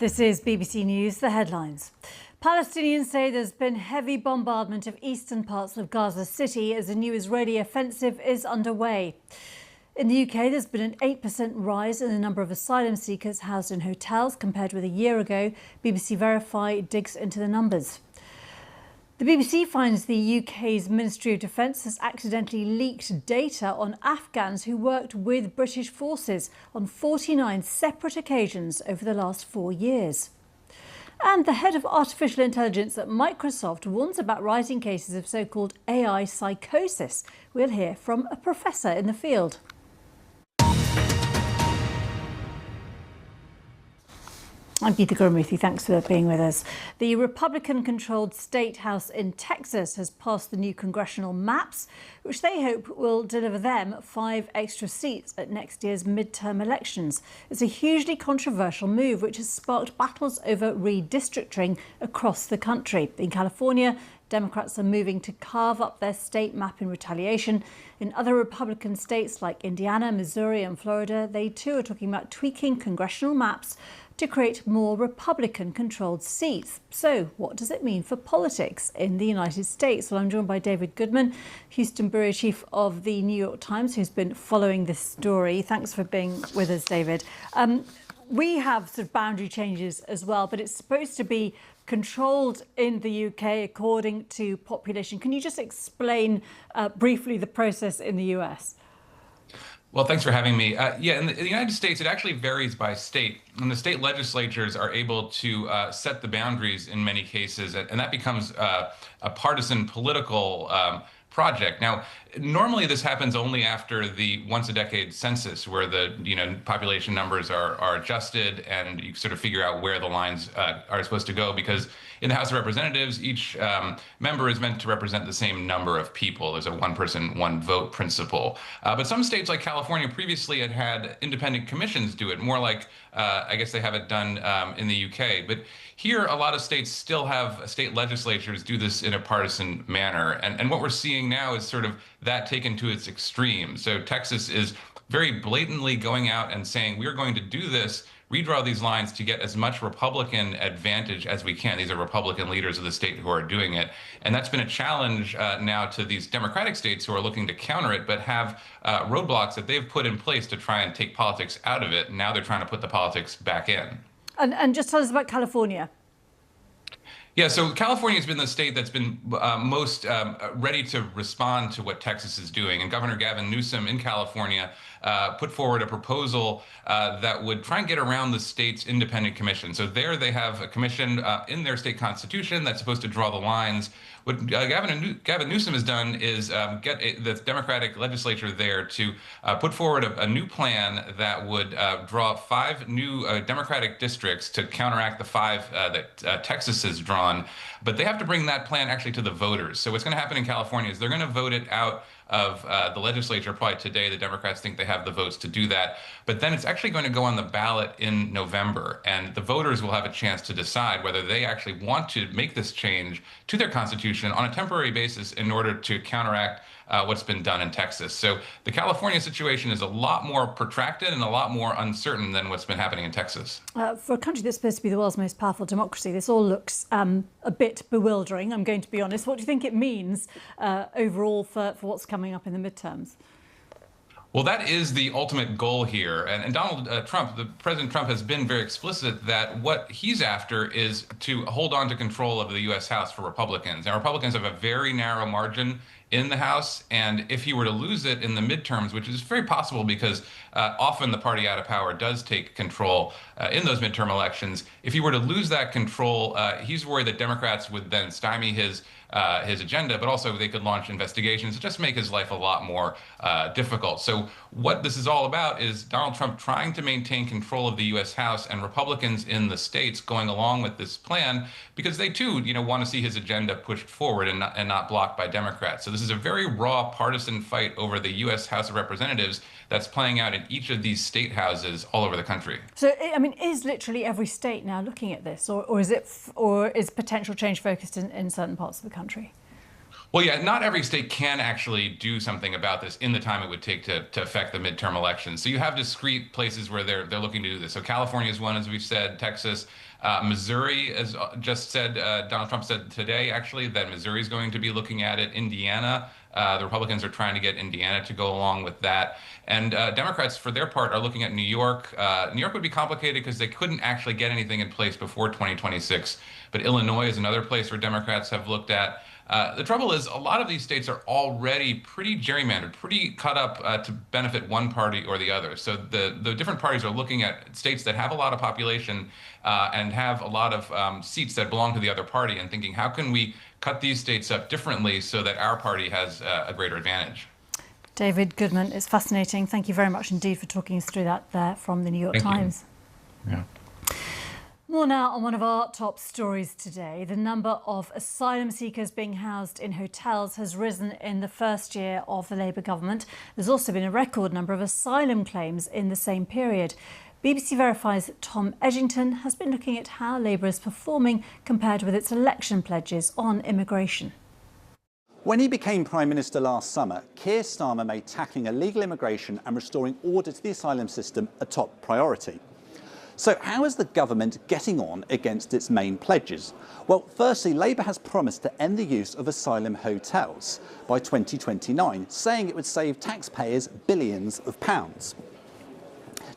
This is BBC News, the headlines. Palestinians say there's been heavy bombardment of eastern parts of Gaza City as a new Israeli offensive is underway. In the UK, there's been an 8% rise in the number of asylum seekers housed in hotels compared with a year ago. BBC Verify digs into the numbers. The BBC finds the UK's Ministry of Defence has accidentally leaked data on Afghans who worked with British forces on 49 separate occasions over the last 4 years. And the head of artificial intelligence at Microsoft warns about rising cases of so-called AI psychosis. We'll hear from a professor in the field. I'm Geeta Gurumurthy. Thanks for being with us. The Republican-controlled State House in Texas has passed the new congressional maps, which they hope will deliver them 5 extra seats at next year's midterm elections. It's a hugely controversial move, which has sparked battles over redistricting across the country. In California, Democrats are moving to carve up their state map in retaliation. In other Republican states like Indiana, Missouri and Florida, they too are talking about tweaking congressional maps to create more Republican-controlled seats. So what does it mean for politics in the United States? Well, I'm joined by David Goodman, Houston bureau chief of the New York Times, who's been following this story. Thanks for being with us, David. We have sort of boundary changes as well, but it's supposed to be controlled in the UK according to population. Can you just explain briefly the process in the US? Well, thanks for having me. In the United States, it actually varies by state, and the state legislatures are able to set the boundaries in many cases, and that becomes a partisan political project. Now, normally this happens only after the once-a-decade census, where the population numbers are adjusted, and you sort of figure out where the lines are supposed to go. Because in the House of Representatives, each member is meant to represent the same number of people. There's a one-person, one-vote principle. But some states, like California, previously had independent commissions do it, more like I guess they have it done in the UK. But here, a lot of states still have state legislatures do this in a partisan manner. And what we're seeing now is sort of that taken to its extreme. So Texas is very blatantly going out and saying, we're going to do this, redraw these lines to get as much Republican advantage as we can. These are Republican leaders of the state who are doing it. And that's been a challenge now to these Democratic states who are looking to counter it, but have roadblocks that they've put in place to try and take politics out of it. Now they're trying to put the politics back in. And just tell us about California. Yeah, so California has been the state that's been most ready to respond to what Texas is doing. And Governor Gavin Newsom in California put forward a proposal that would try and get around the state's independent commission. So there they have a commission in their state constitution that's supposed to draw the lines. What Gavin Newsom has done is get the Democratic legislature there to put forward a new plan that would draw 5 new Democratic districts to counteract the 5 that Texas has drawn. But they have to bring that plan actually to the voters. So what's going to happen in California is they're going to vote it out of the legislature probably today. The Democrats think they have the votes to do that. But then it's actually going to go on the ballot in November. And the voters will have a chance to decide whether they actually want to make this change to their constitution on a temporary basis in order to counteract what's been done in Texas. So the California situation is a lot more protracted and a lot more uncertain than what's been happening in Texas. For a country that's supposed to be the world's most powerful democracy, this all looks a bit bewildering, I'm going to be honest. What do you think it means overall for what's coming up in the midterms? Well, that is the ultimate goal here. And Donald Trump, President Trump, has been very explicit that what he's after is to hold on to control of the U.S. House for Republicans. Now, Republicans have a very narrow margin in the House, and if he were to lose it in the midterms, which is very possible because often the party out of power does take control in those midterm elections, if he were to lose that control, he's worried that Democrats would then stymie his agenda, but also they could launch investigations to just make his life a lot more difficult. So what this is all about is Donald Trump trying to maintain control of the U.S. House, and Republicans in the states going along with this plan because they too, want to see his agenda pushed forward and not blocked by Democrats. So this is a very raw partisan fight over the U.S. House of Representatives that's playing out in each of these state houses all over the country. So, I mean, is literally every state now looking at this, or is potential change focused in certain parts of the country? Well, yeah, not every state can actually do something about this in the time it would take to affect the midterm elections. So you have discrete places where they're looking to do this. So California is one, as we've said, Texas, Missouri, as just said, Donald Trump said today, actually, that Missouri is going to be looking at it. Indiana, the Republicans are trying to get Indiana to go along with that. And Democrats, for their part, are looking at New York. New York would be complicated because they couldn't actually get anything in place before 2026. But Illinois is another place where Democrats have looked at. The trouble is, a lot of these states are already pretty gerrymandered, pretty cut up to benefit one party or the other. So the different parties are looking at states that have a lot of population and have a lot of seats that belong to the other party and thinking, how can we cut these states up differently so that our party has a greater advantage? David Goodman, it's fascinating. Thank you very much indeed for talking us through that there from the New York Times. Yeah. More now on one of our top stories today. The number of asylum seekers being housed in hotels has risen in the first year of the Labour government. There's also been a record number of asylum claims in the same period. BBC Verify's Tom Edgington has been looking at how Labour is performing compared with its election pledges on immigration. When he became Prime Minister last summer, Keir Starmer made tackling illegal immigration and restoring order to the asylum system a top priority. So how is the government getting on against its main pledges? Well, firstly, Labour has promised to end the use of asylum hotels by 2029, saying it would save taxpayers billions of pounds.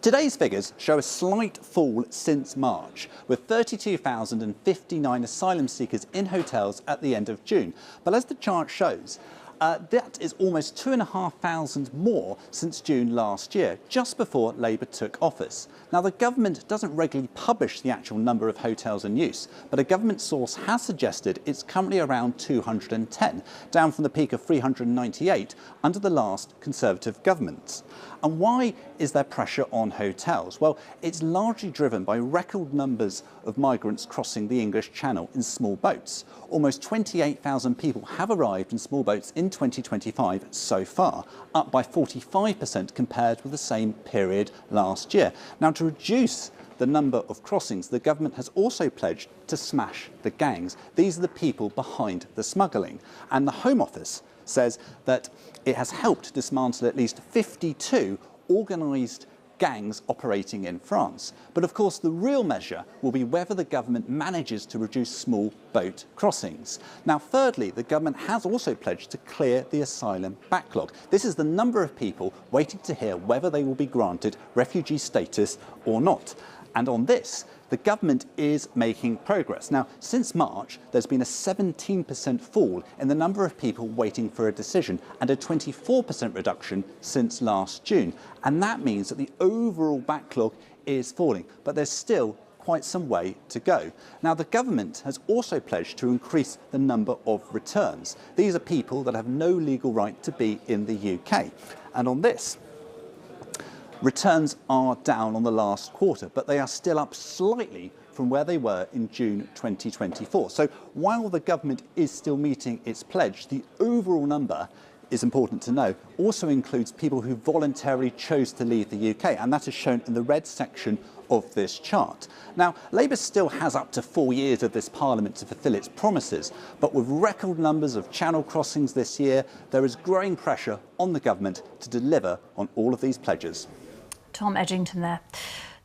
Today's figures show a slight fall since March, with 32,059 asylum seekers in hotels at the end of June. But as the chart shows, that is almost 2,500 more since June last year, just before Labour took office. Now, the government doesn't regularly publish the actual number of hotels in use, but a government source has suggested it's currently around 210, down from the peak of 398 under the last Conservative governments. And why is there pressure on hotels? Well, it's largely driven by record numbers of migrants crossing the English Channel in small boats. Almost 28,000 people have arrived in small boats in 2025 so far, up by 45% compared with the same period last year. Now, to reduce the number of crossings, the government has also pledged to smash the gangs. These are the people behind the smuggling. And the Home Office says that it has helped dismantle at least 52 organised gangs operating in France. But of course, the real measure will be whether the government manages to reduce small boat crossings. Now, thirdly, the government has also pledged to clear the asylum backlog. This is the number of people waiting to hear whether they will be granted refugee status or not. And on this, the government is making progress. Now, since March, there's been a 17% fall in the number of people waiting for a decision and a 24% reduction since last June. And that means that the overall backlog is falling, but there's still quite some way to go. Now, the government has also pledged to increase the number of returns. These are people that have no legal right to be in the UK. And on this, returns are down on the last quarter, but they are still up slightly from where they were in June 2024. So while the government is still meeting its pledge, the overall number, is important to know, also includes people who voluntarily chose to leave the UK, and that is shown in the red section of this chart. Now, Labour still has up to 4 years of this Parliament to fulfil its promises, but with record numbers of channel crossings this year, there is growing pressure on the government to deliver on all of these pledges. Tom Edgington there.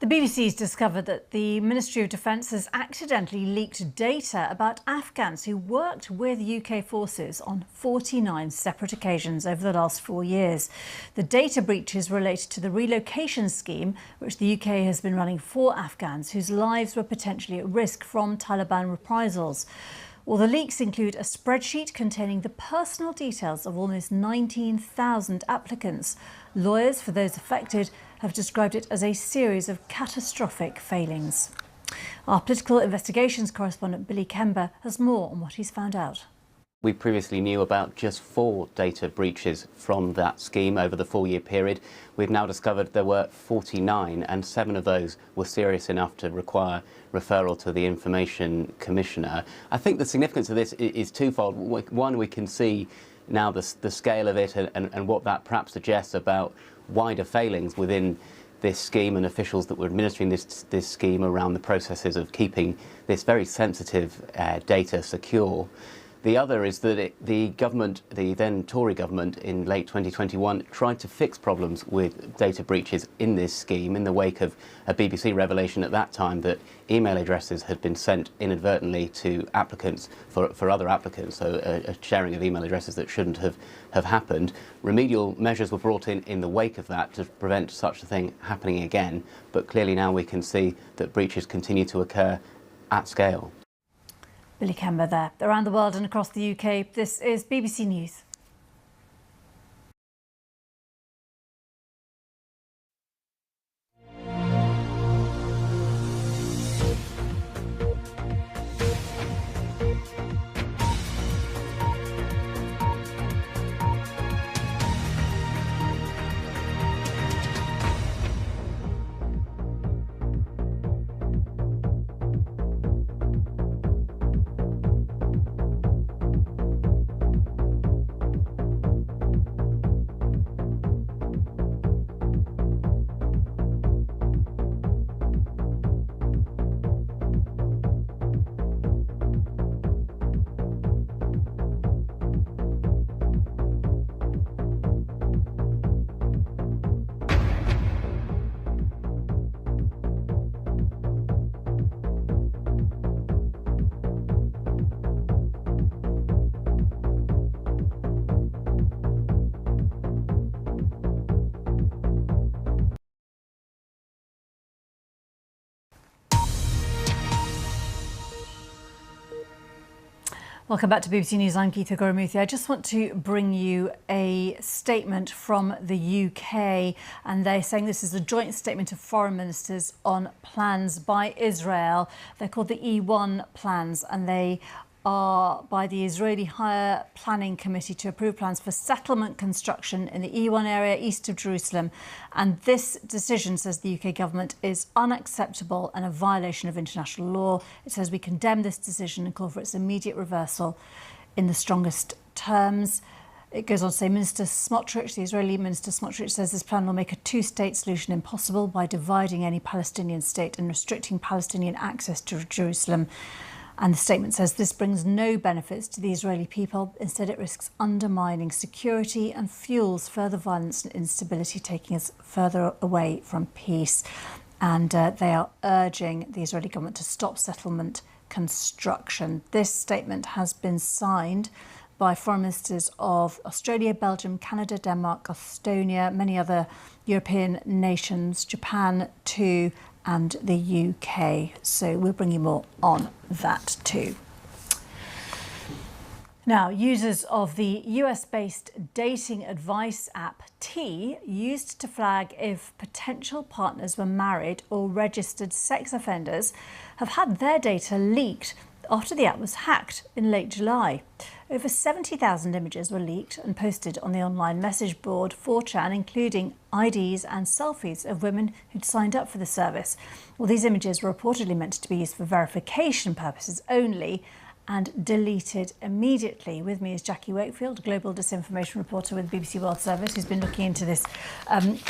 The BBC's discovered that the Ministry of Defence has accidentally leaked data about Afghans who worked with UK forces on 49 separate occasions over the last 4 years. The data breaches related to the relocation scheme, which the UK has been running for Afghans whose lives were potentially at risk from Taliban reprisals. Well, the leaks include a spreadsheet containing the personal details of almost 19,000 applicants. Lawyers for those affected have described it as a series of catastrophic failings. Our political investigations correspondent Billy Kember has more on what he's found out. We previously knew about just 4 data breaches from that scheme over the 4-year period. We've now discovered there were 49, and 7 of those were serious enough to require referral to the Information Commissioner. I think the significance of this is twofold. One, we can see now the scale of it and what that perhaps suggests about wider failings within this scheme and officials that were administering this scheme around the processes of keeping this very sensitive data secure. The other is that the government, the then Tory government in late 2021, tried to fix problems with data breaches in this scheme in the wake of a BBC revelation at that time that email addresses had been sent inadvertently to applicants for other applicants, so a sharing of email addresses that shouldn't have happened. Remedial measures were brought in the wake of that to prevent such a thing happening again, but clearly now we can see that breaches continue to occur at scale. Billy Kember there. Around the world and across the UK, this is BBC News. Welcome back to BBC News. I'm Geeta Gurumuthy. I just want to bring you a statement from the UK, and they're saying this is a joint statement of foreign ministers on plans by Israel. They're called the E1 plans, and they are by the Israeli Higher Planning Committee to approve plans for settlement construction in the E1 area east of Jerusalem. And this decision, says the UK government, is unacceptable and a violation of international law. It says we condemn this decision and call for its immediate reversal in the strongest terms. It goes on to say Minister Smotrich, the Israeli Minister Smotrich, says this plan will make a two-state solution impossible by dividing any Palestinian state and restricting Palestinian access to Jerusalem. And the statement says this brings no benefits to the Israeli people. Instead, it risks undermining security and fuels further violence and instability, taking us further away from peace. And they are urging the Israeli government to stop settlement construction. This statement has been signed by foreign ministers of Australia, Belgium, Canada, Denmark, Estonia, many other European nations, Japan too, and the UK. So we'll bring you more on that too. Now, users of the US-based dating advice app T used to flag if potential partners were married or registered sex offenders have had their data leaked after the app was hacked in late July. Over 70,000 images were leaked and posted on the online message board 4chan, including IDs and selfies of women who'd signed up for the service. Well, these images were reportedly meant to be used for verification purposes only and deleted immediately. With me is Jackie Wakefield, global disinformation reporter with BBC World Service, who's been looking into this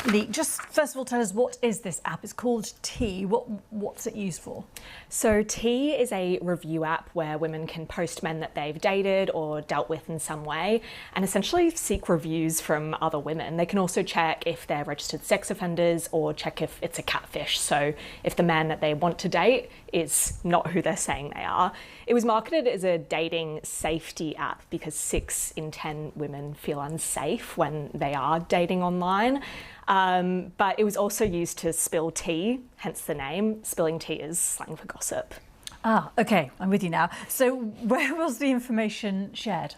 leak. Just first of all, tell us, what is this app? It's called T. What's it used for? So T is a review app where women can post men that they've dated or dealt with in some way and essentially seek reviews from other women. They can also check if they're registered sex offenders or check if it's a catfish. So if the man that they want to date is not who they're saying they are. It was marketed as a dating safety app because 6 in 10 women feel unsafe when they are dating online. But it was also used to spill tea, hence the name. Spilling tea is slang for gossip. Ah, OK, I'm with you now. So where was the information shared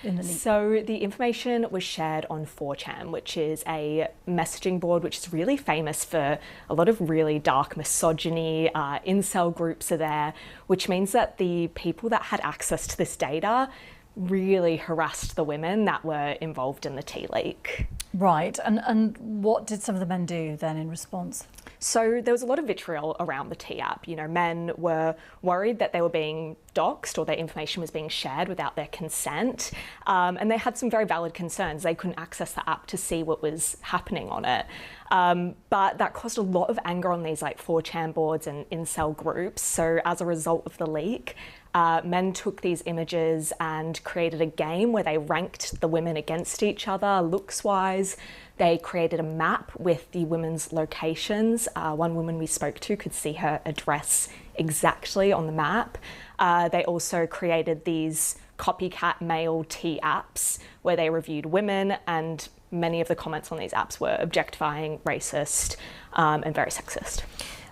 in the leak? So the information was shared on 4chan, which is a messaging board which is really famous for a lot of really dark misogyny. Incel groups are there, which means that the people that had access to this data really harassed the women that were involved in the tea leak. Right, and what did some of the men do then in response? So there was a lot of vitriol around the T app. You know, men were worried that they were being doxed or their information was being shared without their consent. And they had some very valid concerns. They couldn't access the app to see what was happening on it. But that caused a lot of anger on these like 4chan boards and incel groups. So as a result of the leak, Men took these images and created a game where they ranked the women against each other, looks-wise. They created a map with the women's locations. One woman we spoke to could see her address exactly on the map. They also created these copycat male tea apps where they reviewed women, and many of the comments on these apps were objectifying, racist, and very sexist.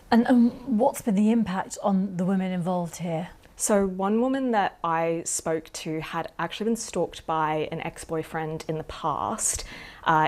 And what's been the impact on the women involved here? So one woman that I spoke to had actually been stalked by an ex-boyfriend in the past.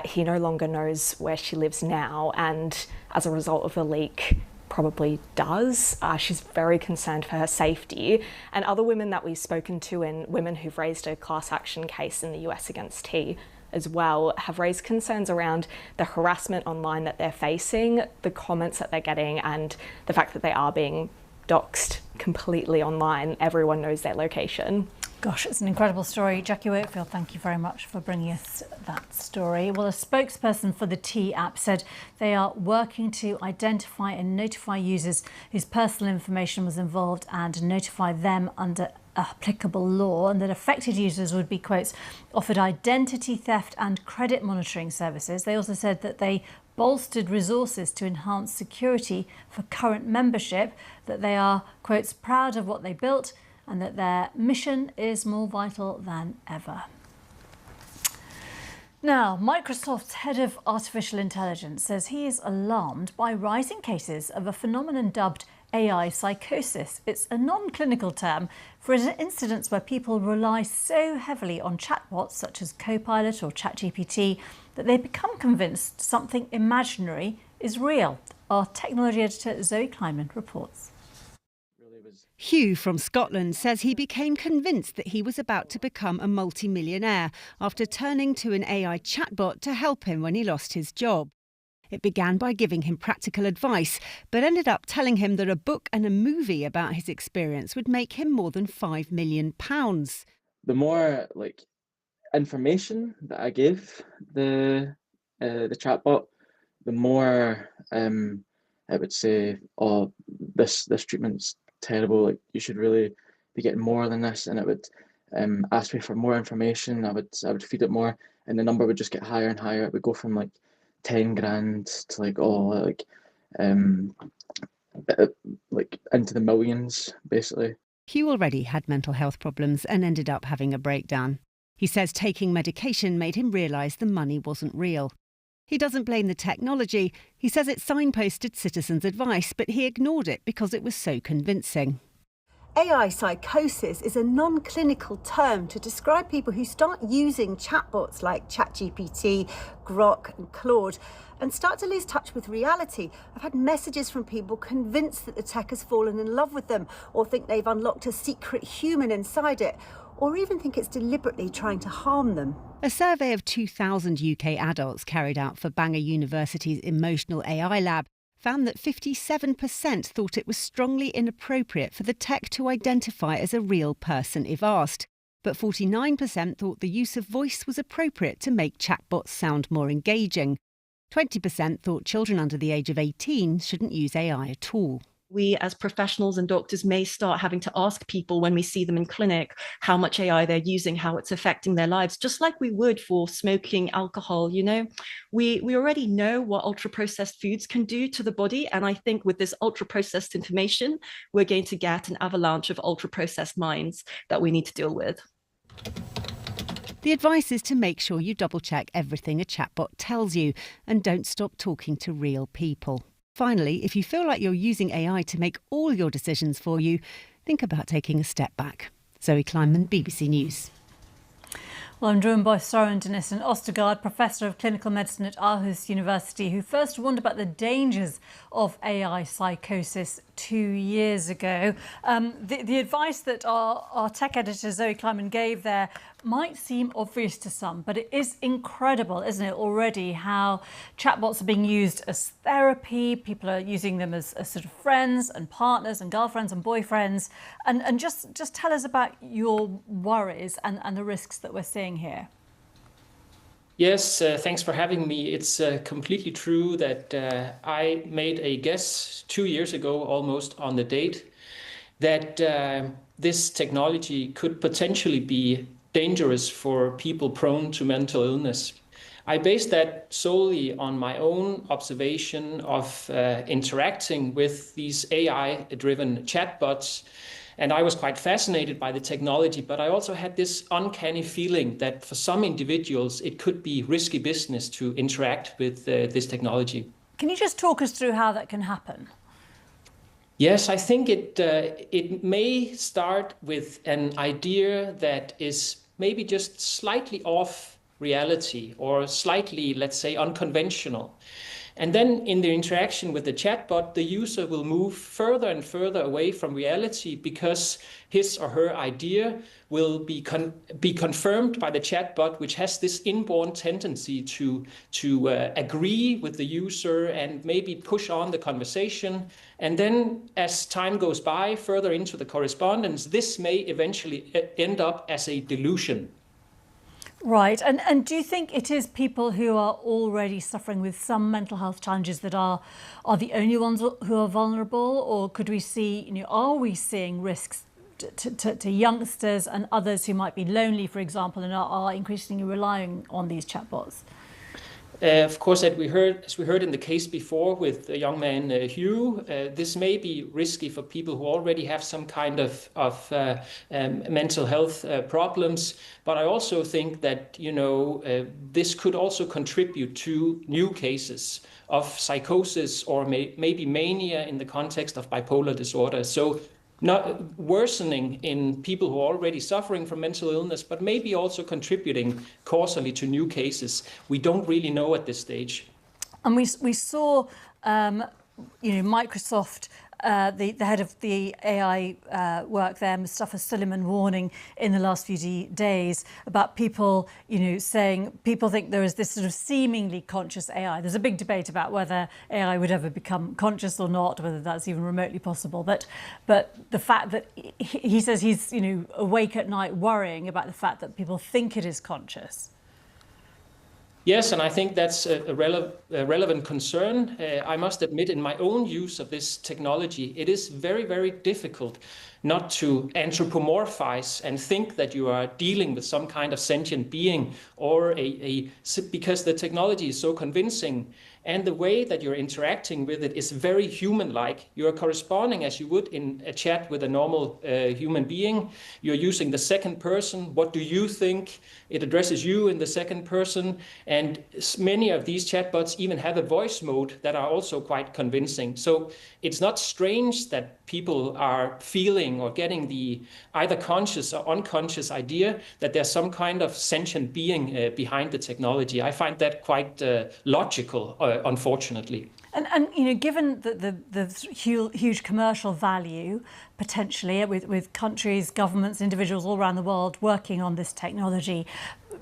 He no longer knows where she lives now, and as a result of the leak, probably does. She's very concerned for her safety. And other women that we've spoken to, and women who've raised a class action case in the US against T as well, have raised concerns around the harassment online that they're facing, the comments that they're getting, and the fact that they are being doxed completely online. Everyone knows their location. Gosh, it's an incredible story. Jackie Wakefield, thank you very much for bringing us that story. Well, a spokesperson for the T app said they are working to identify and notify users whose personal information was involved and notify them under applicable law, and that affected users would be, quotes, offered identity theft and credit monitoring services. They also said that they bolstered resources to enhance security for current membership, that they are, quotes, proud of what they built, and that their mission is more vital than ever. Now, Microsoft's head of artificial intelligence says he is alarmed by rising cases of a phenomenon dubbed AI psychosis. It's a non-clinical term for incidents where people rely so heavily on chatbots such as Copilot or ChatGPT that they become convinced something imaginary is real. Our technology editor Zoe Kleiman reports. Hugh from Scotland says he became convinced that he was about to become a multi-millionaire after turning to an AI chatbot to help him when he lost his job. It began by giving him practical advice, but ended up telling him that a book and a movie about his experience would make him more than £5 million. The more information that I give the chatbot, the more it would say, "Oh, this treatment's terrible. You should really be getting more than this," and it would ask me for more information. I would feed it more, and the number would just get higher and higher. It would go from 10 grand to into the millions, basically. Hugh already had mental health problems and ended up having a breakdown. He says taking medication made him realise the money wasn't real. He doesn't blame the technology. He says it signposted citizens' advice, but he ignored it because it was so convincing. AI psychosis is a non-clinical term to describe people who start using chatbots like ChatGPT, Grok and Claude and start to lose touch with reality. I've had messages from people convinced that the tech has fallen in love with them, or think they've unlocked a secret human inside it, or even think it's deliberately trying to harm them. A survey of 2,000 UK adults carried out for Bangor University's Emotional AI Lab found that 57% thought it was strongly inappropriate for the tech to identify as a real person if asked. But 49% thought the use of voice was appropriate to make chatbots sound more engaging. 20% thought children under the age of 18 shouldn't use AI at all. We as professionals and doctors may start having to ask people when we see them in clinic how much AI they're using, how it's affecting their lives, just like we would for smoking, alcohol. We already know what ultra-processed foods can do to the body. And I think with this ultra-processed information, we're going to get an avalanche of ultra-processed minds that we need to deal with. The advice is to make sure you double-check everything a chatbot tells you and don't stop talking to real people. Finally, if you feel like you're using AI to make all your decisions for you, think about taking a step back. Zoe Kleiman, BBC News. Well, I'm joined by Søren Denissen Ostergaard, Professor of Clinical Medicine at Aarhus University, who first warned about the dangers of AI psychosis 2 years ago. The advice that our tech editor Zoe Kleiman gave there might seem obvious to some, but it is incredible, isn't it, already how chatbots are being used as therapy. People are using them as sort of friends and partners and girlfriends and boyfriends. And just tell us about your worries and the risks that we're seeing here. Yes, thanks for having me. It's completely true that I made a guess 2 years ago almost on the date that this technology could potentially be dangerous for people prone to mental illness. I base that solely on my own observation of interacting with these AI-driven chatbots. And I was quite fascinated by the technology, but I also had this uncanny feeling that for some individuals, it could be risky business to interact with this technology. Can you just talk us through how that can happen? Yes, I think it may start with an idea that is maybe just slightly off reality or slightly, let's say, unconventional. And then in the interaction with the chatbot, the user will move further and further away from reality because his or her idea will be confirmed by the chatbot, which has this inborn tendency to agree with the user and maybe push on the conversation. And then as time goes by, further into the correspondence, this may eventually end up as a delusion. Right. And do you think it is people who are already suffering with some mental health challenges that are the only ones who are vulnerable? Or could we see, are we seeing risks to youngsters and others who might be lonely, for example, and are increasingly relying on these chatbots? Of course, as we heard in the case before with the young man Hugh, this may be risky for people who already have some kind of mental health problems. But I also think that this could also contribute to new cases of psychosis or maybe mania in the context of bipolar disorder. So not worsening in people who are already suffering from mental illness, but maybe also contributing causally to new cases. We don't really know at this stage. And we saw, Microsoft, the head of the AI work there, Mustafa Suleyman, warning in the last few days about people, saying people think there is this sort of seemingly conscious AI. There's a big debate about whether AI would ever become conscious or not, whether that's even remotely possible. But the fact that he says he's, awake at night worrying about the fact that people think it is conscious. Yes, and I think that's a relevant concern. I must admit, in my own use of this technology, it is very, very difficult not to anthropomorphize and think that you are dealing with some kind of sentient being or because the technology is so convincing and the way that you're interacting with it is very human-like. You're corresponding as you would in a chat with a normal human being. You're using the second person. What do you think? It addresses you in the second person. And many of these chatbots even have a voice mode that are also quite convincing. So it's not strange that people are feeling or getting the either conscious or unconscious idea that there's some kind of sentient being behind the technology. I find that quite logical, unfortunately. And given the huge commercial value potentially with countries, governments, individuals all around the world working on this technology,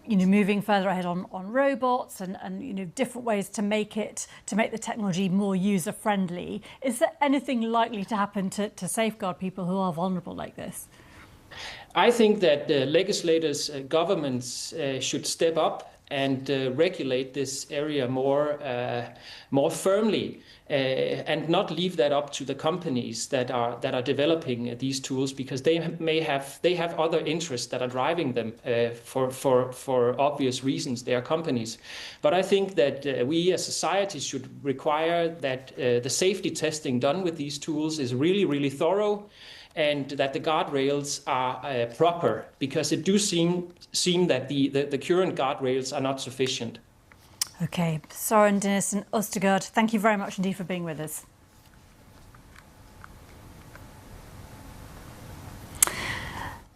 moving further ahead on robots and different ways to make the technology more user friendly, is there anything likely to happen to safeguard people who are vulnerable like this? I think that legislators, governments should step up and regulate this area more firmly, and not leave that up to the companies that are developing these tools, because they have other interests that are driving them for obvious reasons. They are companies, but I think that we as society should require that the safety testing done with these tools is really, really thorough, and that the guardrails are proper, because it do seem that the current guardrails are not sufficient. Okay, Søren Dinesen Østergaard, thank you very much indeed for being with us.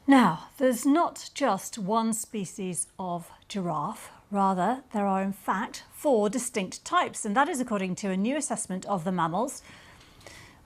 Now, there's not just one species of giraffe. Rather, there are in fact 4 distinct types, and that is according to a new assessment of the mammals.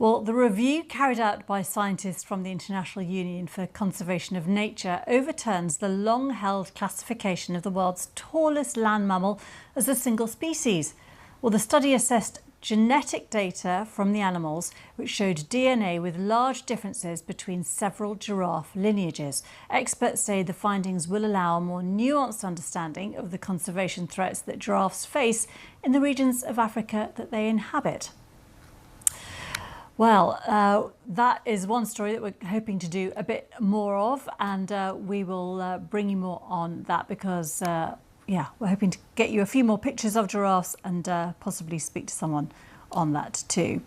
Well, the review carried out by scientists from the International Union for Conservation of Nature overturns the long-held classification of the world's tallest land mammal as a single species. Well, the study assessed genetic data from the animals, which showed DNA with large differences between several giraffe lineages. Experts say the findings will allow a more nuanced understanding of the conservation threats that giraffes face in the regions of Africa that they inhabit. Well, that is one story that we're hoping to do a bit more of, and we will bring you more on that because, we're hoping to get you a few more pictures of giraffes and possibly speak to someone on that too.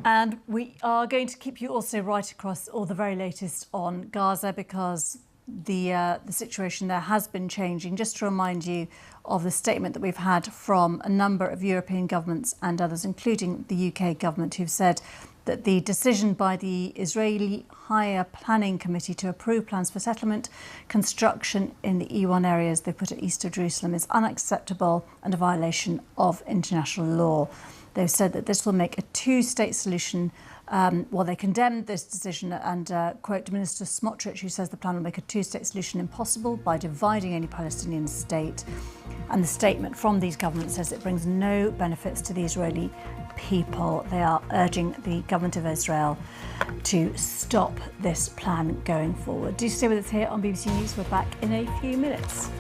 And we are going to keep you also right across all the very latest on Gaza because the situation there has been changing. Just to remind you of the statement that we've had from a number of European governments and others, including the UK government, who've said that the decision by the Israeli Higher Planning Committee to approve plans for settlement construction in the E1 areas they put at east of Jerusalem is unacceptable and a violation of international law. They've said that this will make a two-state solution. They condemned this decision and quote Minister Smotrich, who says the plan will make a two-state solution impossible by dividing any Palestinian state. And the statement from these governments says it brings no benefits to the Israeli people. They are urging the government of Israel to stop this plan going forward. Do stay with us here on BBC News. We're back in a few minutes.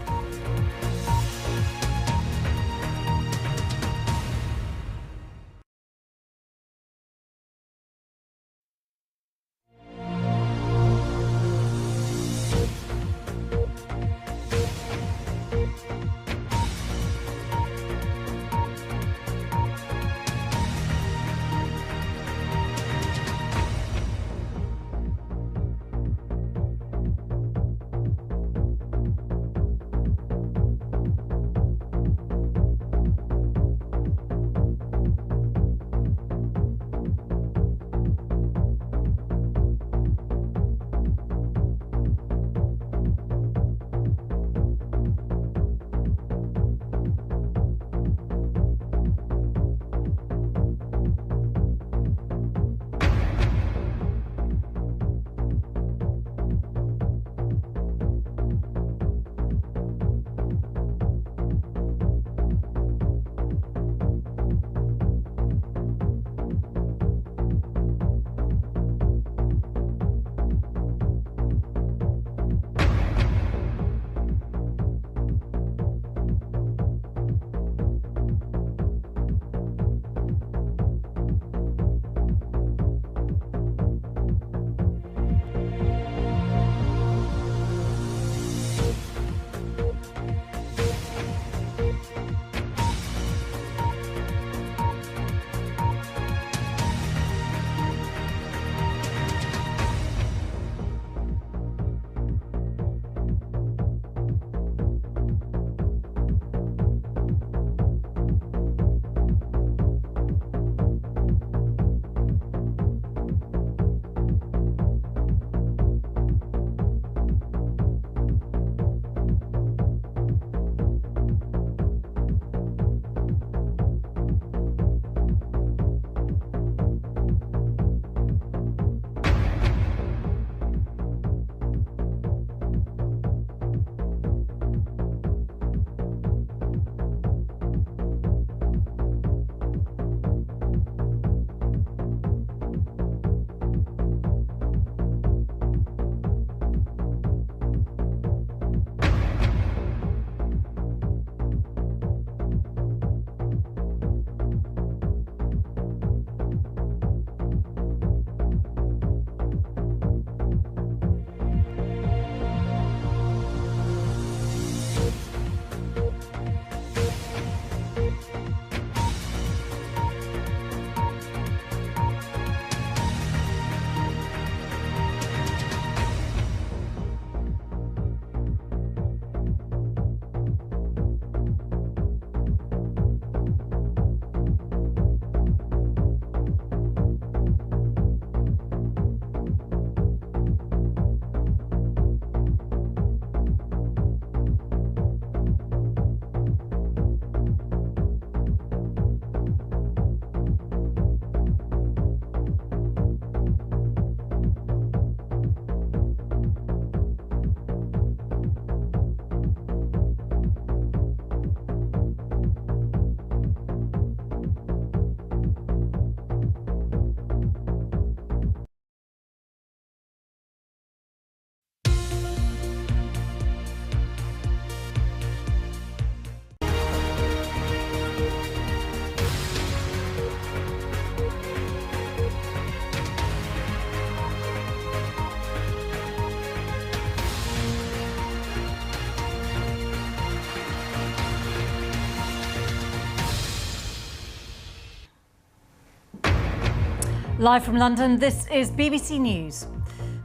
Live from London, this is BBC News.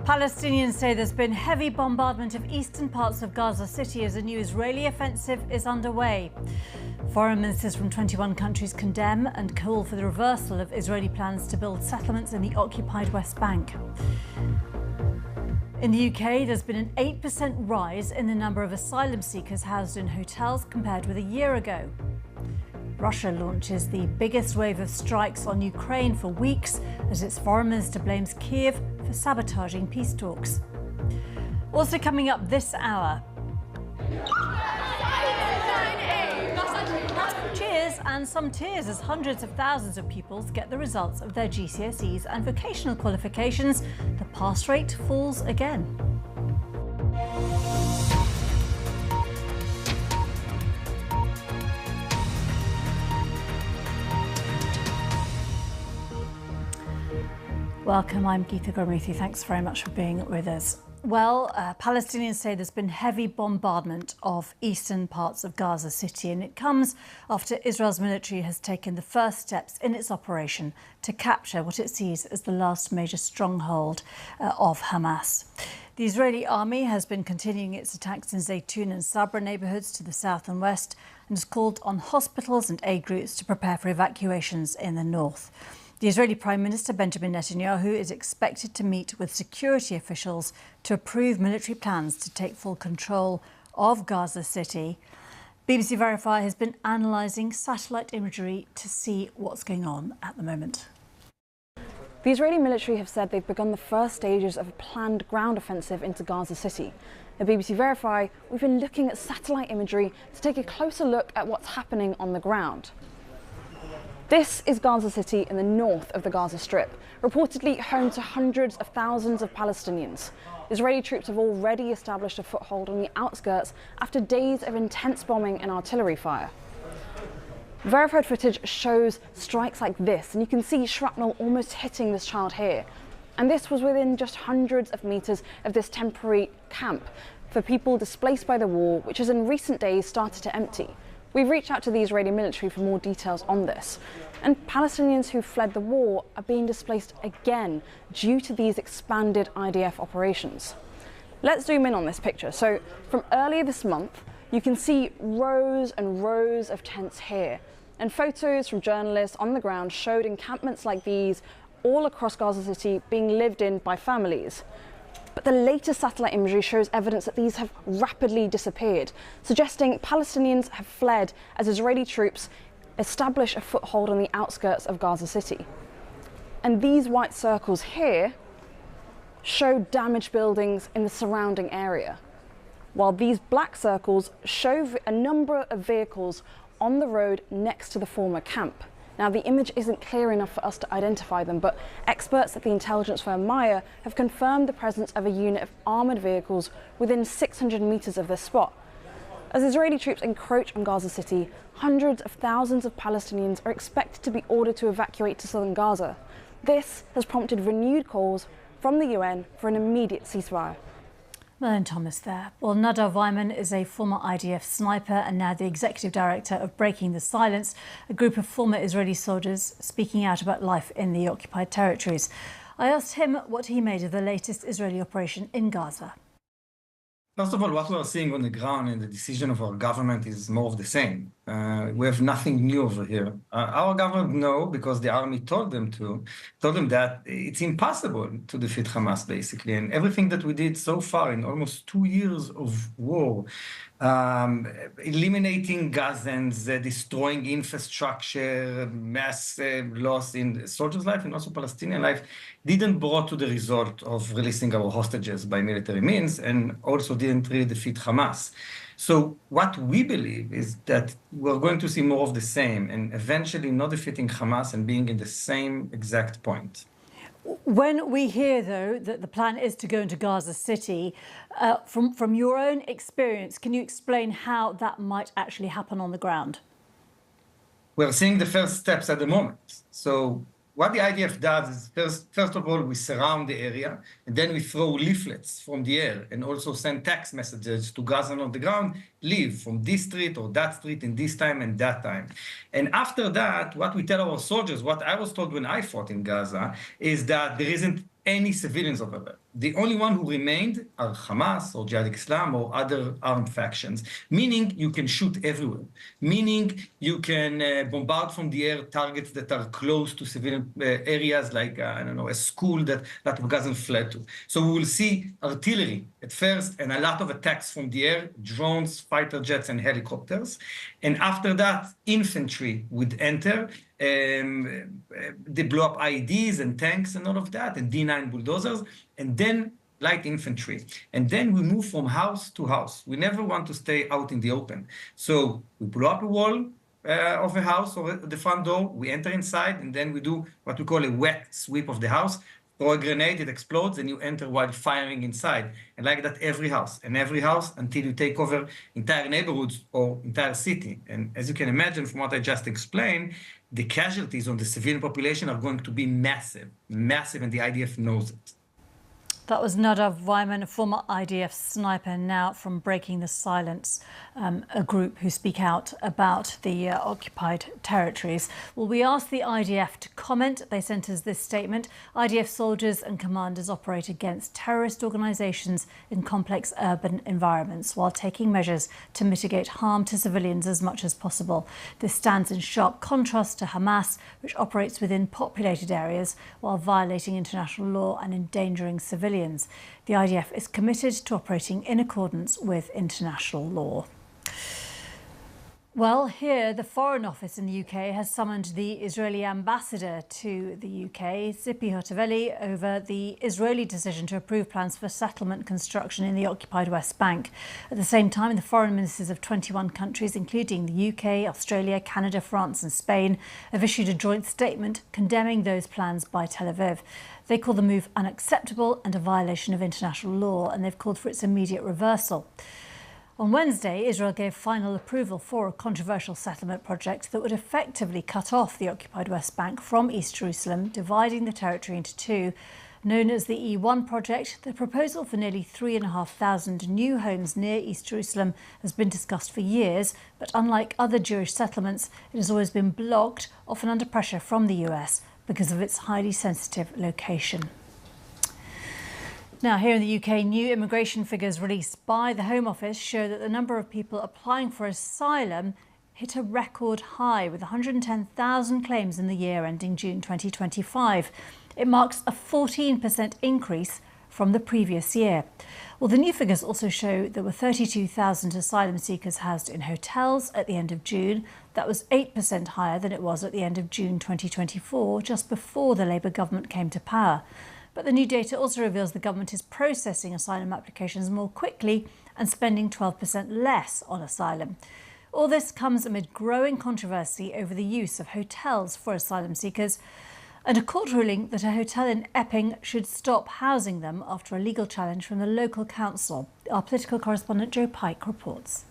Palestinians say there's been heavy bombardment of eastern parts of Gaza City as a new Israeli offensive is underway. Foreign ministers from 21 countries condemn and call for the reversal of Israeli plans to build settlements in the occupied West Bank. In the UK, there's been an 8% rise in the number of asylum seekers housed in hotels compared with a year ago. Russia launches the biggest wave of strikes on Ukraine for weeks as its foreign minister blames Kiev for sabotaging peace talks. Also coming up this hour, cheers and some tears as hundreds of thousands of pupils get the results of their GCSEs and vocational qualifications. The pass rate falls again. Welcome, I'm Geeta Gurmuthy. Thanks very much for being with us. Well, Palestinians say there's been heavy bombardment of eastern parts of Gaza City, and it comes after Israel's military has taken the first steps in its operation to capture what it sees as the last major stronghold of Hamas. The Israeli army has been continuing its attacks in Zaytun and Sabra neighbourhoods to the south and west and has called on hospitals and aid groups to prepare for evacuations in the north. The Israeli Prime Minister Benjamin Netanyahu is expected to meet with security officials to approve military plans to take full control of Gaza City. BBC Verify has been analysing satellite imagery to see what's going on at the moment. The Israeli military have said they've begun the first stages of a planned ground offensive into Gaza City. At BBC Verify, we've been looking at satellite imagery to take a closer look at what's happening on the ground. This is Gaza City in the north of the Gaza Strip, reportedly home to hundreds of thousands of Palestinians. Israeli troops have already established a foothold on the outskirts after days of intense bombing and artillery fire. Verified footage shows strikes like this, and you can see shrapnel almost hitting this child here. And this was within just hundreds of meters of this temporary camp for people displaced by the war, which has in recent days started to empty. We've reached out to the Israeli military for more details on this. And Palestinians who fled the war are being displaced again due to these expanded IDF operations. Let's zoom in on this picture. So from earlier this month, you can see rows and rows of tents here. And photos from journalists on the ground showed encampments like these all across Gaza City being lived in by families. But the latest satellite imagery shows evidence that these have rapidly disappeared, suggesting Palestinians have fled as Israeli troops establish a foothold on the outskirts of Gaza City. And these white circles here show damaged buildings in the surrounding area, while these black circles show a number of vehicles on the road next to the former camp. Now, the image isn't clear enough for us to identify them, but experts at the intelligence firm Maya have confirmed the presence of a unit of armoured vehicles within 600 metres of this spot. As Israeli troops encroach on Gaza City, hundreds of thousands of Palestinians are expected to be ordered to evacuate to southern Gaza. This has prompted renewed calls from the UN for an immediate ceasefire. Merlin Thomas there. Well, Nadav Vyman is a former IDF sniper and now the executive director of Breaking the Silence, a group of former Israeli soldiers speaking out about life in the occupied territories. I asked him what he made of the latest Israeli operation in Gaza. First of all, what we are seeing on the ground and the decision of our government is more of the same. We have nothing new over here. Our government know because the army told them that it's impossible to defeat Hamas, basically. And everything that we did so far in almost 2 years of war, eliminating Gazans, destroying infrastructure, mass loss in soldiers' life and also Palestinian life, didn't brought to the result of releasing our hostages by military means, and also didn't really defeat Hamas. So what we believe is that we're going to see more of the same, and eventually not defeating Hamas and being in the same exact point. When we hear, though, that the plan is to go into Gaza City, from your own experience, can you explain how that might actually happen on the ground? We're seeing the first steps at the moment. So what the IDF does is, first of all, we surround the area, and then we throw leaflets from the air and also send text messages to Gazan on the ground, leave from this street or that street in this time and that time. And after that, what we tell our soldiers, what I was told when I fought in Gaza, is that there isn't any civilians over there. The only one who remained are Hamas or Jihad Islam or other armed factions, meaning you can shoot everywhere, meaning you can bombard from the air targets that are close to civilian areas like, I don't know, a school that a lot of Gazans fled to. So we will see artillery at first and a lot of attacks from the air, drones, fighter jets, and helicopters. And after that, infantry would enter. They blow up IEDs and tanks and all of that, and D9 bulldozers, and then light infantry. And then we move from house to house. We never want to stay out in the open. So we blow up a wall of a house or the front door, we enter inside, and then we do what we call a wet sweep of the house. Throw a grenade, it explodes, and you enter while firing inside. And like that, every house until you take over entire neighborhoods or entire city. And as you can imagine from what I just explained, the casualties on the civilian population are going to be massive, massive, and the IDF knows it. That was Nadav Wyman, a former IDF sniper, now from Breaking the Silence, a group who speak out about the occupied territories. Well, we asked the IDF to comment. They sent us this statement. IDF soldiers and commanders operate against terrorist organisations in complex urban environments while taking measures to mitigate harm to civilians as much as possible. This stands in sharp contrast to Hamas, which operates within populated areas while violating international law and endangering civilians. The IDF is committed to operating in accordance with international law. Well, here, the Foreign Office in the UK has summoned the Israeli ambassador to the UK, Tzipi Hotovely, over the Israeli decision to approve plans for settlement construction in the occupied West Bank. At the same time, the foreign ministers of 21 countries, including the UK, Australia, Canada, France and Spain, have issued a joint statement condemning those plans by Tel Aviv. They call the move unacceptable and a violation of international law, and they've called for its immediate reversal. On Wednesday, Israel gave final approval for a controversial settlement project that would effectively cut off the occupied West Bank from East Jerusalem, dividing the territory into two. Known as the E1 project, the proposal for nearly 3,500 new homes near East Jerusalem has been discussed for years, but unlike other Jewish settlements, it has always been blocked, often under pressure from the US, because of its highly sensitive location. Now, here in the UK, new immigration figures released by the Home Office show that the number of people applying for asylum hit a record high, with 110,000 claims in the year ending June 2025. It marks a 14% increase from the previous year. Well, the new figures also show there were 32,000 asylum seekers housed in hotels at the end of June. That was 8% higher than it was at the end of June 2024, just before the Labour government came to power. But the new data also reveals the government is processing asylum applications more quickly and spending 12% less on asylum. All this comes amid growing controversy over the use of hotels for asylum seekers, and a court ruling that a hotel in Epping should stop housing them after a legal challenge from the local council. Our political correspondent Joe Pike reports.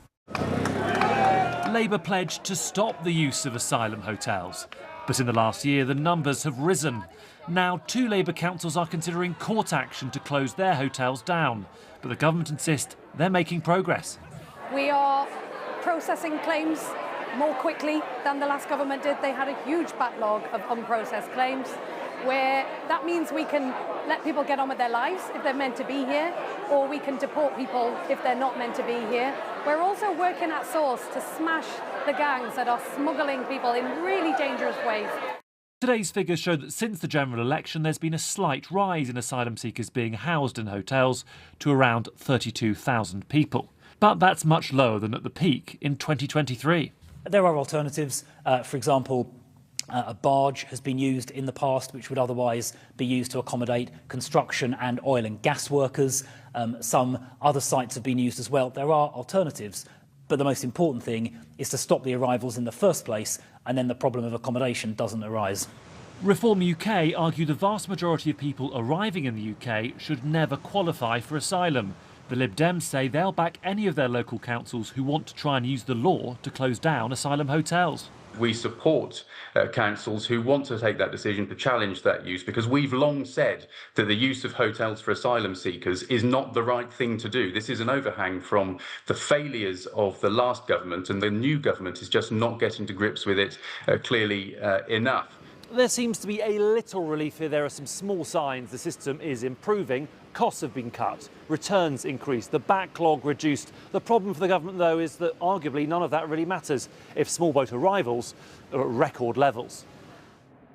Labour pledged to stop the use of asylum hotels, but in the last year the numbers have risen. Now 2 Labour councils are considering court action to close their hotels down, but the government insist they're making progress. We are processing claims more quickly than the last government did. They had a huge backlog of unprocessed claims, where that means we can let people get on with their lives if they're meant to be here, or we can deport people if they're not meant to be here. We're also working at source to smash the gangs that are smuggling people in really dangerous ways. Today's figures show that since the general election there's been a slight rise in asylum seekers being housed in hotels to around 32,000 people. But that's much lower than at the peak in 2023. There are alternatives. For example, a barge has been used in the past, which would otherwise be used to accommodate construction and oil and gas workers. Some other sites have been used as well. There are alternatives, but the most important thing is to stop the arrivals in the first place, and then the problem of accommodation doesn't arise. Reform UK argue the vast majority of people arriving in the UK should never qualify for asylum. The Lib Dems say they'll back any of their local councils who want to try and use the law to close down asylum hotels. We support councils who want to take that decision to challenge that use, because we've long said that the use of hotels for asylum seekers is not the right thing to do. This is an overhang from the failures of the last government, and the new government is just not getting to grips with it clearly enough. There seems to be a little relief here. There are some small signs the system is improving. Costs have been cut, returns increased, the backlog reduced. The problem for the government, though, is that arguably none of that really matters if small boat arrivals are at record levels.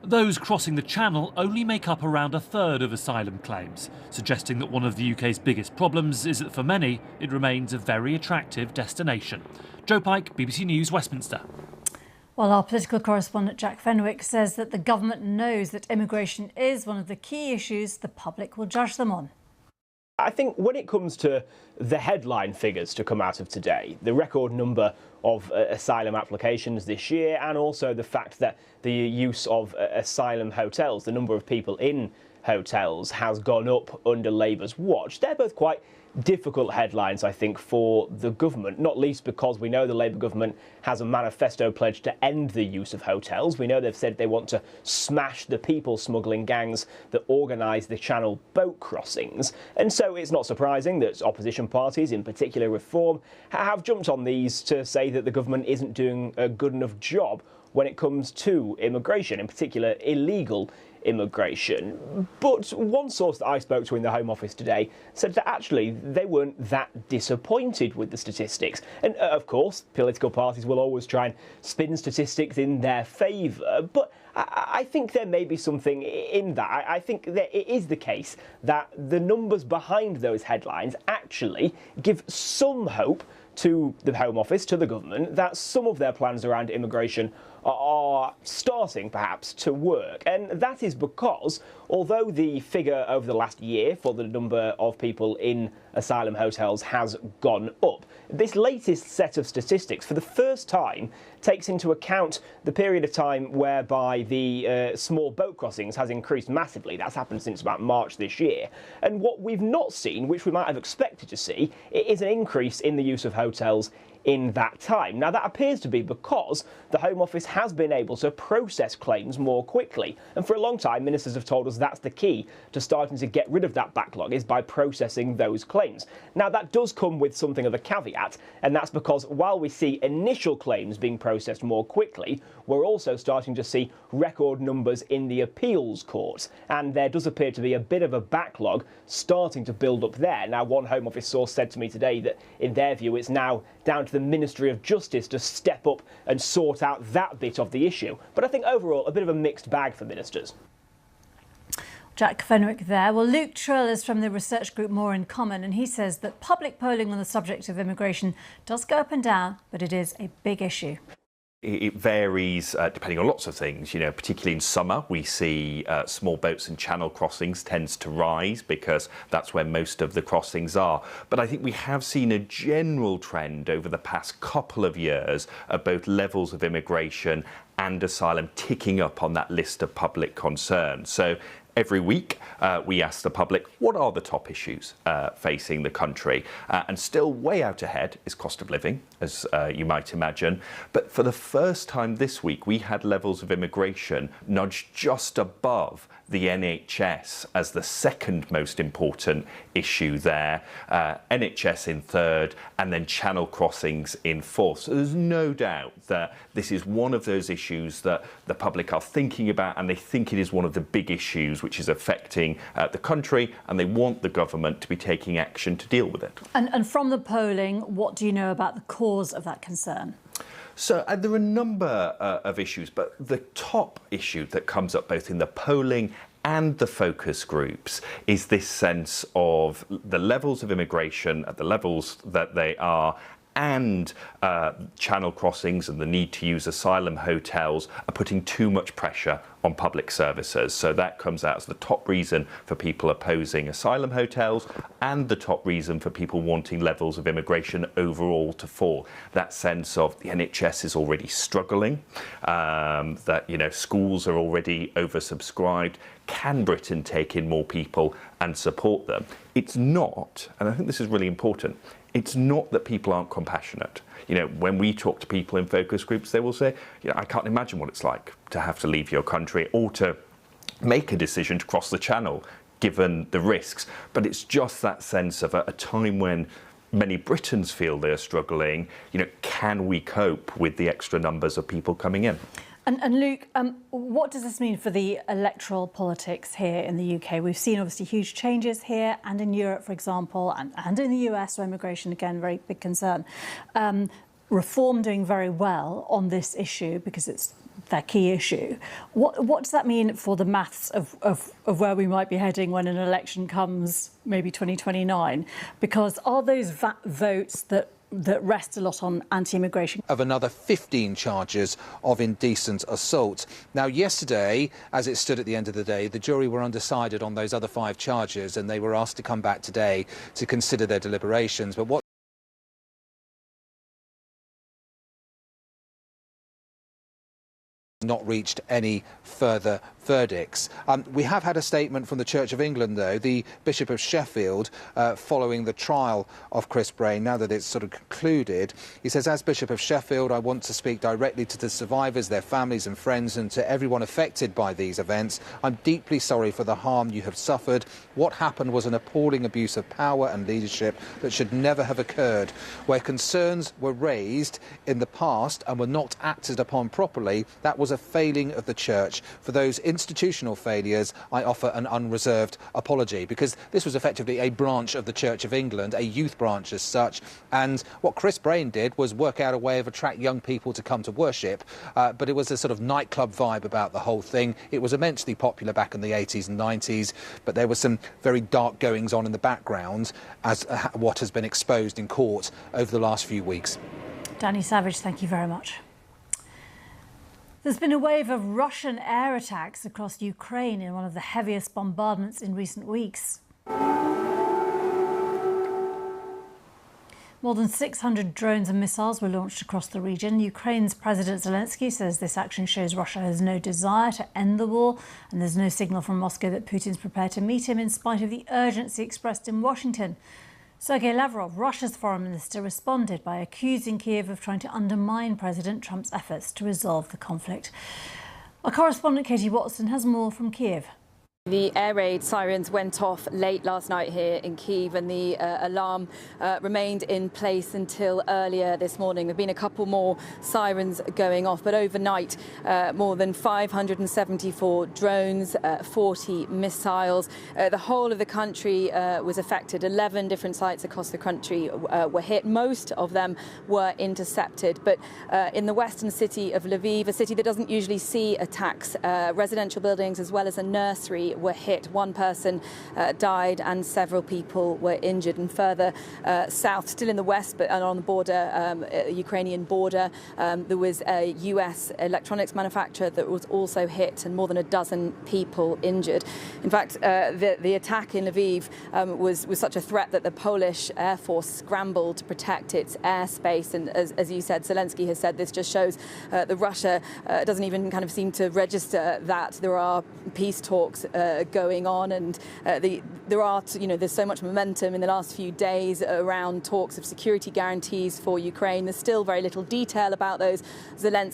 Those crossing the Channel only make up around a third of asylum claims, suggesting that one of the UK's biggest problems is that for many it remains a very attractive destination. Joe Pike, BBC News, Westminster. Well, our political correspondent Jack Fenwick says that the government knows that immigration is one of the key issues the public will judge them on. I think when it comes to the headline figures to come out of today, the record number of asylum applications this year, and also the fact that the use of asylum hotels, the number of people in hotels, has gone up under Labour's watch, they're both quite difficult headlines, I think, for the government, not least because we know the Labour government has a manifesto pledge to end the use of hotels. We know they've said they want to smash the people smuggling gangs that organise the Channel boat crossings. And so it's not surprising that opposition parties, in particular Reform, have jumped on these to say that the government isn't doing a good enough job when it comes to immigration, in particular illegal immigration. But one source that I spoke to in the Home Office today said that actually they weren't that disappointed with the statistics. And of course, political parties will always try and spin statistics in their favour, but I think there may be something in that. I think that it is the case that the numbers behind those headlines actually give some hope to the Home Office, to the government, that some of their plans around immigration are starting perhaps to work. And that is because although the figure over the last year for the number of people in asylum hotels has gone up, this latest set of statistics for the first time takes into account the period of time whereby the small boat crossings has increased massively. That's happened since about March this year. And what we've not seen, which we might have expected to see, is an increase in the use of hotels in that time. Now, that appears to be because the Home Office has been able to process claims more quickly. And for a long time, ministers have told us that's the key to starting to get rid of that backlog, is by processing those claims. Now, that does come with something of a caveat, and that's because while we see initial claims being processed more quickly, we're also starting to see record numbers in the appeals court. And there does appear to be a bit of a backlog starting to build up there. Now, one Home Office source said to me today that, in their view, it's now down to the Ministry of Justice to step up and sort out that bit of the issue. But I think overall, a bit of a mixed bag for ministers. Jack Fenwick there. Well, Luke Trill is from the research group More in Common, and he says that public polling on the subject of immigration does go up and down, but it is a big issue. It varies depending on lots of things. You know, particularly in summer, we see small boats and channel crossings tends to rise because that's where most of the crossings are. But I think we have seen a general trend over the past couple of years of both levels of immigration and asylum ticking up on that list of public concern. So every week, we ask the public, what are the top issues facing the country? And still way out ahead is cost of living, as you might imagine. But for the first time this week, we had levels of immigration nudge just above the NHS as the second most important issue there, NHS in third, and then channel crossings in fourth. So there's no doubt that this is one of those issues that the public are thinking about, and they think it is one of the big issues which is affecting the country, and they want the government to be taking action to deal with it. And from the polling, what do you know about the cause of that concern? So there are a number of issues, but the top issue that comes up both in the polling and the focus groups is this sense of the levels of immigration at the levels that they are, and channel crossings and the need to use asylum hotels are putting too much pressure on public services. So that comes out as the top reason for people opposing asylum hotels, and the top reason for people wanting levels of immigration overall to fall. That sense of the NHS is already struggling, that, you know, schools are already oversubscribed. Can Britain take in more people and support them? It's not, and I think this is really important, It's not that people aren't compassionate. You know, when we talk to people in focus groups, they will say, you know, I can't imagine what it's like to have to leave your country or to make a decision to cross the channel, given the risks. But it's just that sense of a time when many Britons feel they're struggling. You know, can we cope with the extra numbers of people coming in? And Luke, what does this mean for the electoral politics here in the UK? We've seen obviously huge changes here and in Europe, for example, and in the US, where immigration, again, very big concern. Reform doing very well on this issue because it's their key issue. What does that mean for the maths of where we might be heading when an election comes, maybe 2029? Because are those votes that rest a lot on anti-immigration? Of another 15 charges of indecent assault. Now, yesterday, as it stood at the end of the day, the jury were undecided on those other 5 charges, and they were asked to come back today to consider their deliberations. But what not reached any further verdicts. We have had a statement from the Church of England, though, the Bishop of Sheffield, following the trial of Chris Brain, now that it's sort of concluded. He says, as Bishop of Sheffield, I want to speak directly to the survivors, their families and friends, and to everyone affected by these events. I'm deeply sorry for the harm you have suffered. What happened was an appalling abuse of power and leadership that should never have occurred. Where concerns were raised in the past and were not acted upon properly, that was a failing of the Church. For those institutional failures, I offer an unreserved apology, because this was effectively a branch of the Church of England, a youth branch as such, and what Chris Brain did was work out a way of attract young people to come to worship, but it was a sort of nightclub vibe about the whole thing. It was immensely popular back in the 80s and 90s, but there were some very dark goings on in the background, as what has been exposed in court over the last few weeks. Danny Savage, thank you very much. There's been a wave of Russian air attacks across Ukraine in one of the heaviest bombardments in recent weeks. More than 600 drones and missiles were launched across the region. Ukraine's President Zelensky says this action shows Russia has no desire to end the war, and there's no signal from Moscow that Putin's prepared to meet him in spite of the urgency expressed in Washington. Sergei Lavrov, Russia's foreign minister, responded by accusing Kyiv of trying to undermine President Trump's efforts to resolve the conflict. Our correspondent Katie Watson has more from Kyiv. The air raid sirens went off late last night here in Kyiv, and the alarm remained in place until earlier this morning. There have been a couple more sirens going off, but overnight more than 574 drones, 40 missiles. The whole of the country was affected. 11 different sites across the country were hit. Most of them were intercepted, but in the western city of Lviv, a city that doesn't usually see attacks, residential buildings as well as a nursery were hit. One person died and several people were injured. And further south, still in the west, but on the border, Ukrainian border, there was a US electronics manufacturer that was also hit and more than a dozen people injured. In fact, the attack in Lviv was such a threat that the Polish Air Force scrambled to protect its airspace. And as you said, Zelensky has said this just shows that Russia doesn't even kind of seem to register that there are peace talks going on, and there's so much momentum in the last few days around talks of security guarantees for Ukraine. There's still very little detail about those. President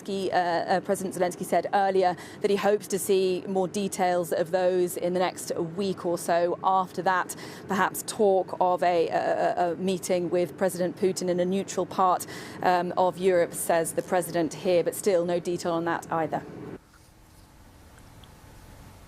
Zelensky said earlier that he hopes to see more details of those in the next week or so. After that, perhaps talk of a meeting with President Putin in a neutral part of Europe, says the president here, but still no detail on that either.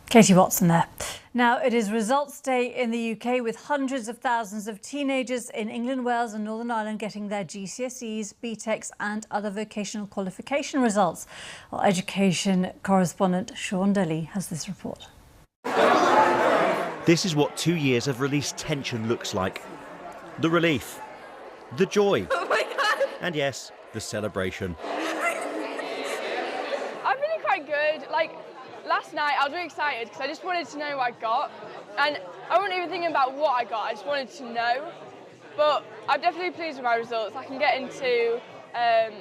Katie Watson there. Now, it is results day in the UK, with hundreds of thousands of teenagers in England, Wales and Northern Ireland getting their GCSEs, BTECs and other vocational qualification results. Our education correspondent Sean Daly has this report. This is what 2 years of released tension looks like. The relief, the joy, oh my God, and yes, the celebration. I'm feeling quite good. Last night I was really excited because I just wanted to know what I got, and I wasn't even thinking about what I got, I just wanted to know. But I'm definitely pleased with my results. I can get into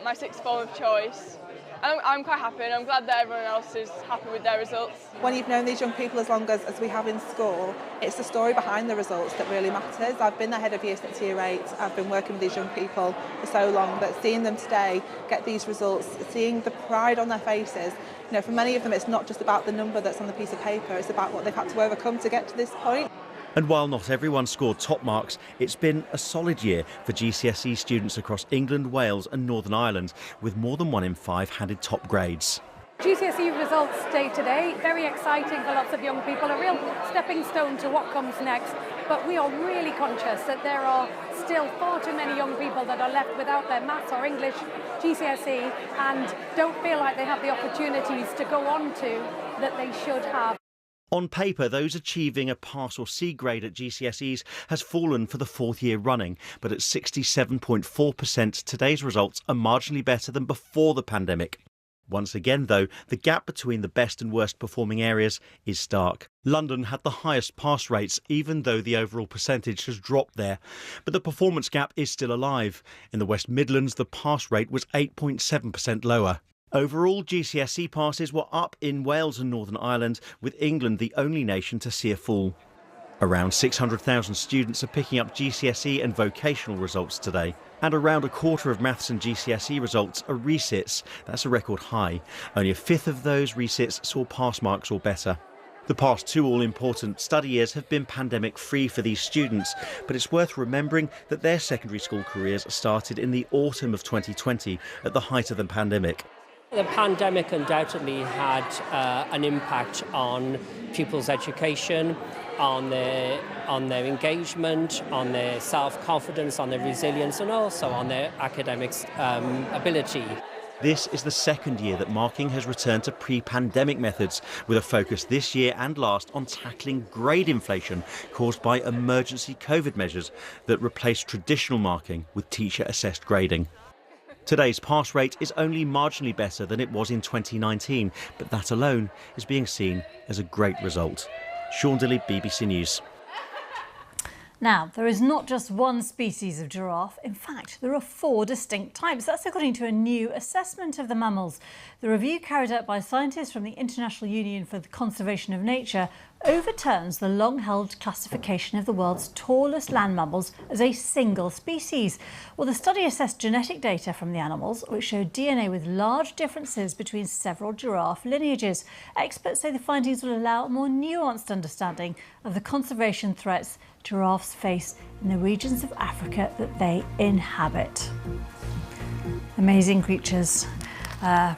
my sixth form of choice, I'm quite happy, and I'm glad that everyone else is happy with their results. When you've known these young people as long as we have in school, it's the story behind the results that really matters. I've been the head of year 6 year 8, I've been working with these young people for so long, that seeing them today get these results, seeing the pride on their faces, you know, for many of them it's not just about the number that's on the piece of paper, it's about what they've had to overcome to get to this point. And while not everyone scored top marks, it's been a solid year for GCSE students across England, Wales and Northern Ireland, with more than 1 in 5 handed top grades. GCSE results day to day, very exciting for lots of young people, a real stepping stone to what comes next. But we are really conscious that there are still far too many young people that are left without their maths or English GCSE and don't feel like they have the opportunities to go on to that they should have. On paper, those achieving a pass or C grade at GCSEs has fallen for the 4th year running, but at 67.4%, today's results are marginally better than before the pandemic. Once again, though, the gap between the best and worst performing areas is stark. London had the highest pass rates, even though the overall percentage has dropped there. But the performance gap is still alive. In the West Midlands, the pass rate was 8.7% lower. Overall, GCSE passes were up in Wales and Northern Ireland, with England the only nation to see a fall. Around 600,000 students are picking up GCSE and vocational results today. And around a quarter of maths and GCSE results are resits. That's a record high. Only a fifth of those resits saw pass marks or better. The past 2 all-important study years have been pandemic-free for these students, but it's worth remembering that their secondary school careers started in the autumn of 2020, at the height of the pandemic. The pandemic undoubtedly had an impact on pupils' education, on their engagement, on their self-confidence, on their resilience, and also on their academic ability. This is the 2nd year that marking has returned to pre-pandemic methods, with a focus this year and last on tackling grade inflation caused by emergency COVID measures that replaced traditional marking with teacher-assessed grading. Today's pass rate is only marginally better than it was in 2019, but that alone is being seen as a great result. Sean Dilly, BBC News. Now, there is not just one species of giraffe. In fact, there are 4 distinct types. That's according to a new assessment of the mammals. The review carried out by scientists from the International Union for the Conservation of Nature overturns the long-held classification of the world's tallest land mammals as a single species. Well, the study assessed genetic data from the animals, which showed DNA with large differences between several giraffe lineages. Experts say the findings will allow a more nuanced understanding of the conservation threats giraffes face in the regions of Africa that they inhabit. Amazing creatures,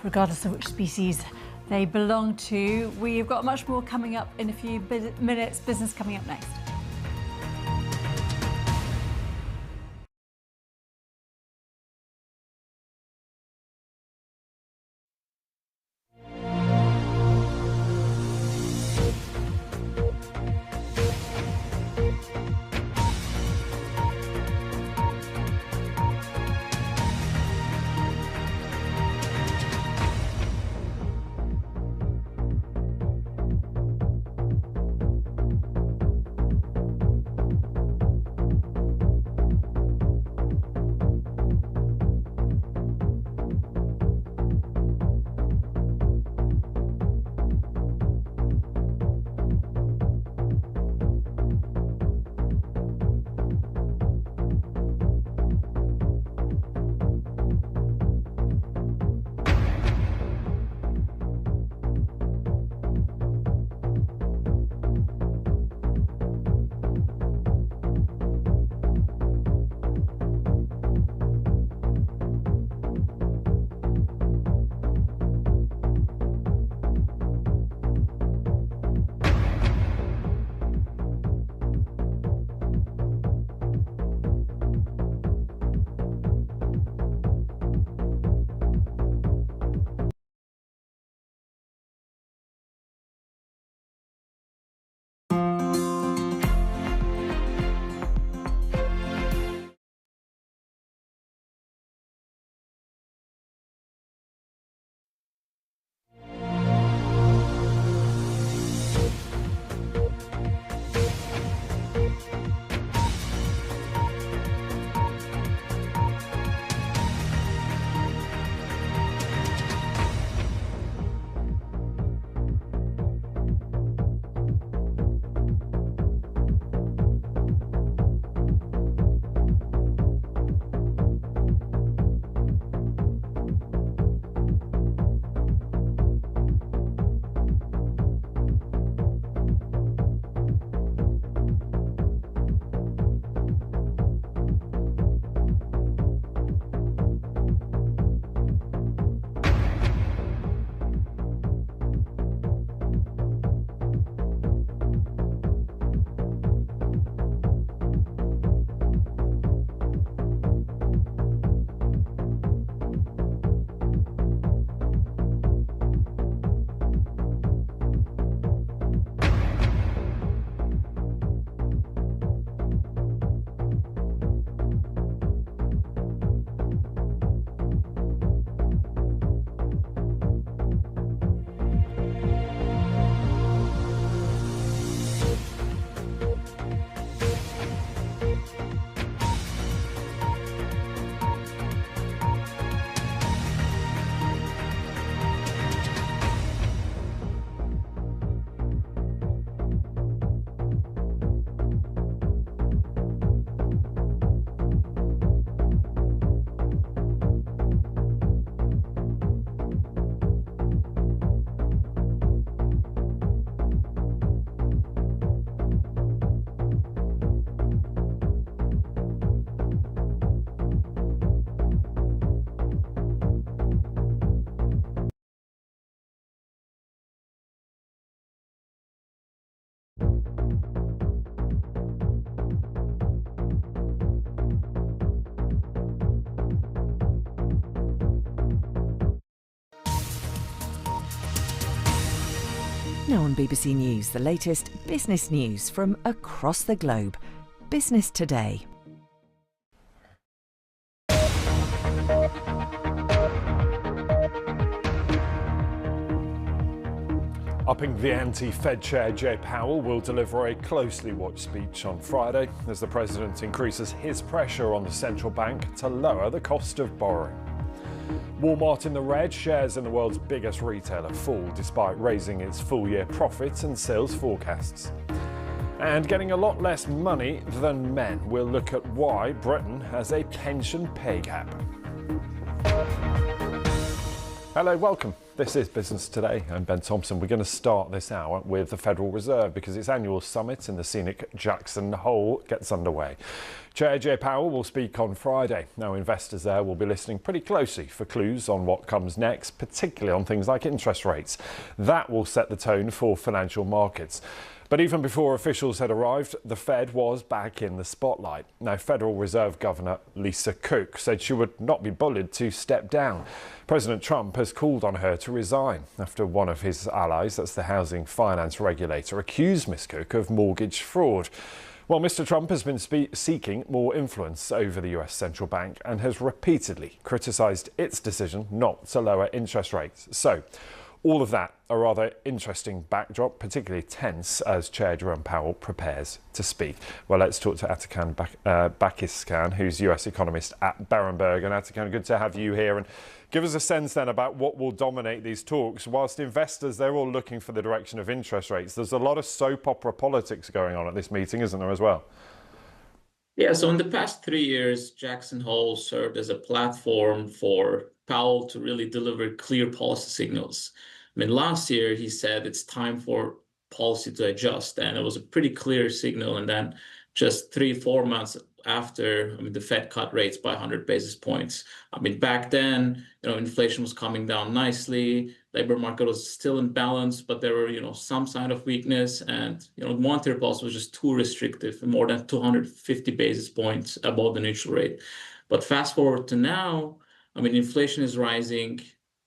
regardless of which species they belong to. We've got much more coming up in a few minutes. Business coming up next. Now on BBC News, the latest business news from across the globe. Business Today. Upping the ante, Fed Chair Jay Powell will deliver a closely watched speech on Friday as the president increases his pressure on the central bank to lower the cost of borrowing. Walmart in the red, shares in the world's biggest retailer fall despite raising its full-year profits and sales forecasts. And getting a lot less money than men. We'll look at why Britain has a pension pay gap. Hello, welcome. This is Business Today. I'm Ben Thompson. We're going to start this hour with the Federal Reserve because its annual summit in the scenic Jackson Hole gets underway. Chair Jay Powell will speak on Friday. Now, investors there will be listening pretty closely for clues on what comes next, particularly on things like interest rates. That will set the tone for financial markets. But even before officials had arrived, the Fed was back in the spotlight. Now, Federal Reserve Governor Lisa Cook said she would not be bullied to step down. President Trump has called on her to resign after one of his allies, that's the housing finance regulator, accused Ms. Cook of mortgage fraud. Well, Mr. Trump has been seeking more influence over the US central bank and has repeatedly criticised its decision not to lower interest rates. So, all of that, a rather interesting backdrop, particularly tense as Chair Jerome Powell prepares to speak. Well, let's talk to Atakan Bakiscan, who's US economist at Berenberg. And Atakan, good to have you here. And give us a sense then about what will dominate these talks. Whilst investors, they're all looking for the direction of interest rates, there's a lot of soap opera politics going on at this meeting, isn't there, as well? Yeah, so in the past 3 years, Jackson Hole served as a platform for Powell to really deliver clear policy signals. I mean, last year he said it's time for policy to adjust, and it was a pretty clear signal. And then just 3-4 months after, I mean, the Fed cut rates by 100 basis points. I mean, back then, inflation was coming down nicely. Labor market was still in balance, but there were, some sign of weakness, and monetary policy was just too restrictive, more than 250 basis points above the neutral rate. But fast forward to now, I mean, inflation is rising.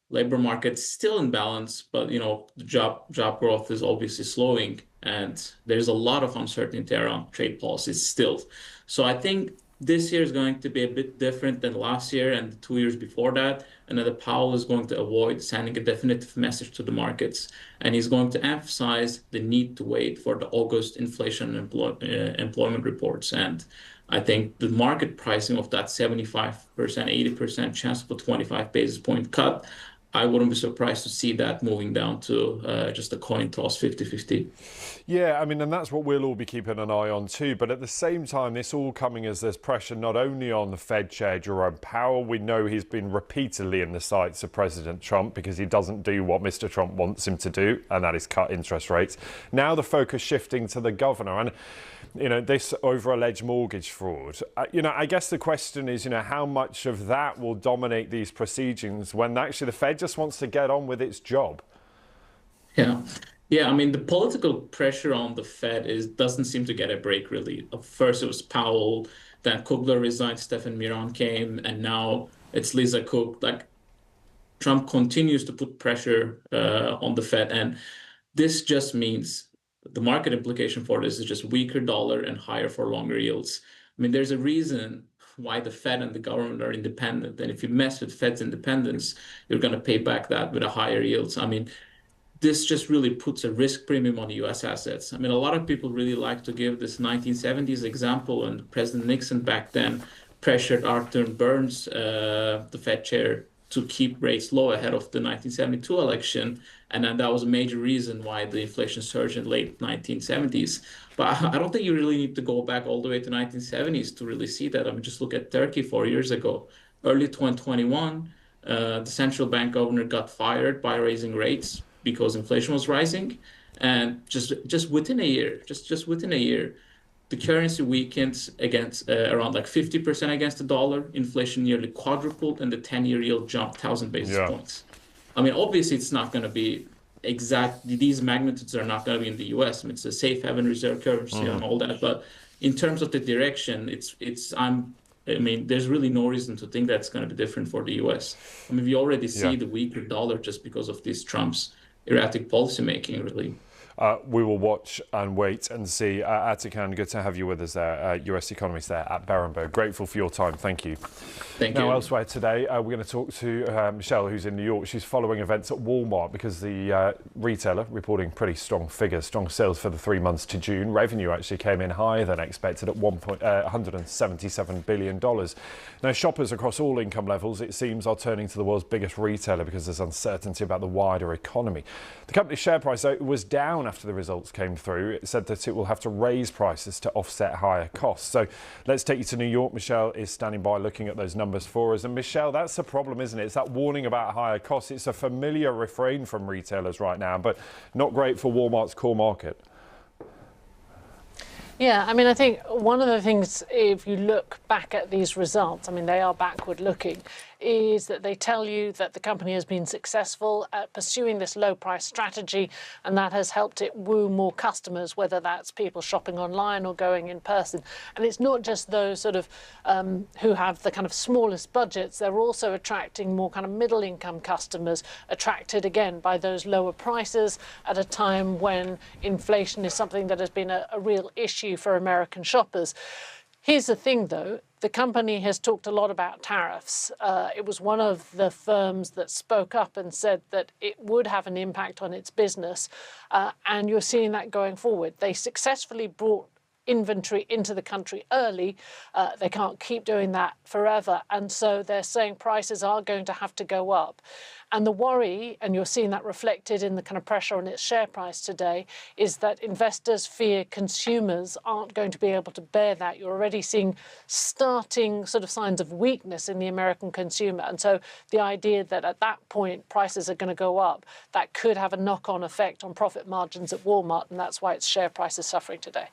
Labor market's still in balance, but the job growth is obviously slowing, and there's a lot of uncertainty around trade policies still. So I think this year is going to be a bit different than last year and the 2 years before that, and that Powell is going to avoid sending a definitive message to the markets, and he's going to emphasize the need to wait for the August inflation and employment reports. And I think the market pricing of that 75%, 80% chance of a 25 basis point cut, I wouldn't be surprised to see that moving down to just a coin toss 50-50. Yeah, I mean, and that's what we'll all be keeping an eye on too. But at the same time, this all coming as there's pressure not only on the Fed Chair Jerome Powell. We know he's been repeatedly in the sights of President Trump because he doesn't do what Mr. Trump wants him to do, and that is cut interest rates. Now the focus shifting to the governor. And this over alleged mortgage fraud. I guess the question is, how much of that will dominate these proceedings when actually the Fed just wants to get on with its job? Yeah. I mean, the political pressure on the Fed doesn't seem to get a break, really. First, it was Powell, then Kugler resigned, Stephen Miron came, and now it's Lisa Cook. Trump continues to put pressure on the Fed, and this just means the market implication for this is just weaker dollar and higher for longer yields. I mean, there's a reason why the Fed and the government are independent. And if you mess with Fed's independence, you're going to pay back that with a higher yields. I mean, this just really puts a risk premium on US assets. I mean, a lot of people really like to give this 1970s example, and President Nixon back then pressured Arthur Burns, the Fed chair, to keep rates low ahead of the 1972 election. And then that was a major reason why the inflation surged in late 1970s. But I don't think you really need to go back all the way to 1970s to really see that. I mean, just look at Turkey 4 years ago. Early 2021, the central bank governor got fired by raising rates because inflation was rising. And just within a year, just within a year, the currency weakened against around 50% against the dollar. Inflation nearly quadrupled, and the 10-year yield jumped 1,000 basis points. I mean, obviously, it's not going to be these magnitudes are not going to be in the US. I mean, it's a safe haven reserve currency and all that. But in terms of the direction, there's really no reason to think that's going to be different for the US. I mean, we already see the weaker dollar just because of this Trump's erratic policymaking, really. We will watch and wait and see. Atakan, good to have you with us there, US economist there at Berenberg. Grateful for your time. Thank you. Thank you. Now, elsewhere today, we're going to talk to Michelle, who's in New York. She's following events at Walmart because the retailer reporting pretty strong figures, strong sales for the 3 months to June. Revenue actually came in higher than expected at $177 billion. Now, shoppers across all income levels, it seems, are turning to the world's biggest retailer because there's uncertainty about the wider economy. The company's share price, though, was down after the results came through. It said that it will have to raise prices to offset higher costs. So let's take you to New York. Michelle is standing by looking at those numbers for us. And Michelle, that's the problem, isn't it? It's that warning about higher costs. It's a familiar refrain from retailers right now, but not great for Walmart's core market. Yeah, I mean, I think one of the things, if you look back at these results, I mean, they are backward looking, is that they tell you that the company has been successful at pursuing this low price strategy, and that has helped it woo more customers, whether that's people shopping online or going in person. And it's not just those sort of who have the kind of smallest budgets, they're also attracting more kind of middle income customers, attracted again by those lower prices at a time when inflation is something that has been a real issue for American shoppers. Here's the thing, though. The company has talked a lot about tariffs. It was one of the firms that spoke up and said that it would have an impact on its business, and you're seeing that going forward. They successfully brought inventory into the country early. They can't keep doing that forever, and so they're saying prices are going to have to go up. And the worry, and you're seeing that reflected in the kind of pressure on its share price today, is that investors fear consumers aren't going to be able to bear that. You're already seeing starting sort of signs of weakness in the American consumer. And so the idea that at that point prices are going to go up, that could have a knock-on effect on profit margins at Walmart, and that's why its share price is suffering today.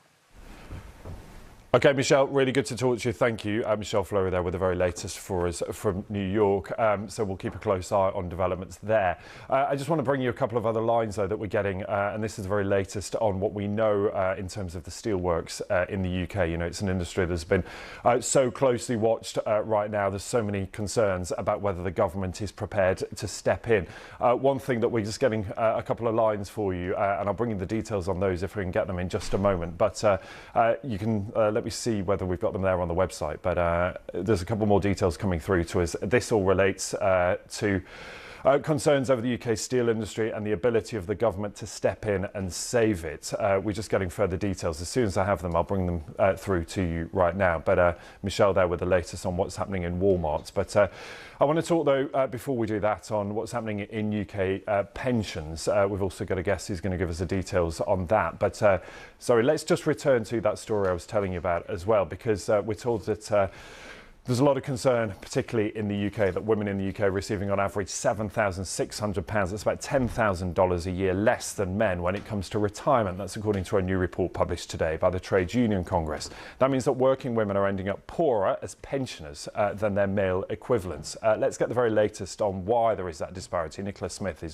OK, Michelle, really good to talk to you. Thank you. Michelle Fleury there with the very latest for us from New York. So we'll keep a close eye on developments there. I just want to bring you a couple of other lines, though, that we're getting. And this is the very latest on what we know in terms of the steelworks in the UK. You know, it's an industry that's been so closely watched right now. There's so many concerns about whether the government is prepared to step in. One thing that we're just getting a couple of lines for you, and I'll bring you the details on those if we can get them in just a moment. But you can let me see whether we've got them there on the website, but there's a couple more details coming through to us. This all relates to concerns over the UK steel industry and the ability of the government to step in and save it. We're just getting further details. As soon as I have them, I'll bring them through to you right now. But Michelle there with the latest on what's happening in Walmart. But I want to talk, though, before we do that, on what's happening in UK pensions. We've also got a guest who's going to give us the details on that. But sorry, let's just return to that story I was telling you about as well, because we're told that there's a lot of concern, particularly in the UK, that women in the UK are receiving on average £7,600. That's about $10,000 a year less than men when it comes to retirement. That's according to a new report published today by the Trades Union Congress. That means that working women are ending up poorer as pensioners than their male equivalents. Let's get the very latest on why there is that disparity. Nicola Smith is